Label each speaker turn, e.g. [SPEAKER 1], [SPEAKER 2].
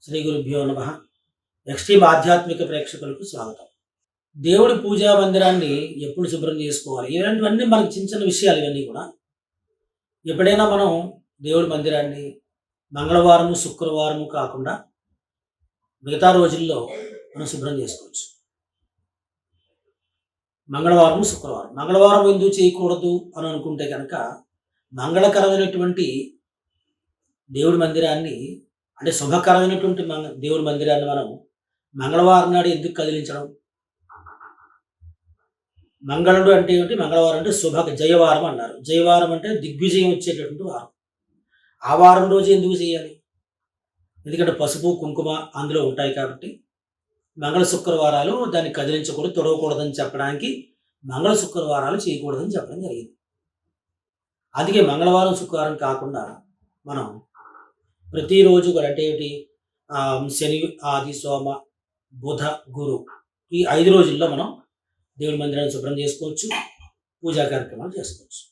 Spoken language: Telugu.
[SPEAKER 1] శ్రీ గురుభ్యో నమ. ఎక్స్ట్రీమ్ ఆధ్యాత్మిక ప్రేక్షకులకు స్వాగతం. దేవుడి పూజా మందిరాన్ని ఎప్పుడు శుభ్రం చేసుకోవాలి, ఇలాంటివన్నీ మనకి చిన్న చిన్న విషయాలు. ఇవన్నీ కూడా ఎప్పుడైనా మనం దేవుడి మందిరాన్ని మంగళవారము శుక్రవారము కాకుండా మిగతా రోజుల్లో మనం శుభ్రం చేసుకోవచ్చు. మంగళవారం శుక్రవారం, మంగళవారం ఎందుకు చేయకూడదు అని అనుకుంటే కనుక, మంగళకరమైనటువంటి దేవుడి మందిరాన్ని, అంటే శుభకరమైనటువంటి దేవుడి మందిరాన్ని మనం మంగళవారం నాడు ఎందుకు కదిలించడం? మంగళుడు అంటే ఏమిటి? మంగళవారం అంటే శుభ జయవారం అన్నారు. జయవారం అంటే దిగ్విజయం వచ్చేటటువంటి వారం. ఆ వారం రోజు ఎందుకు చేయాలి? ఎందుకంటే పసుపు కుంకుమ అందులో ఉంటాయి కాబట్టి మంగళ శుక్రవారాలు దాన్ని కదిలించకూడదు, తొడవకూడదని చెప్పడానికి మంగళ శుక్రవారాలు చేయకూడదని చెప్పడం జరిగింది. అందుకే మంగళవారం శుక్రవారం కాకుండా మనం ప్రతిరోజు కూడా, అంటే ఏమిటి, శని ఆది సోమ బుధ గురు, ఈ 5 రోజుల్లో మనం దేవుడి మందిరాన్ని శుభ్రం చేసుకోవచ్చు, పూజా కార్యక్రమాలు చేసుకోవచ్చు.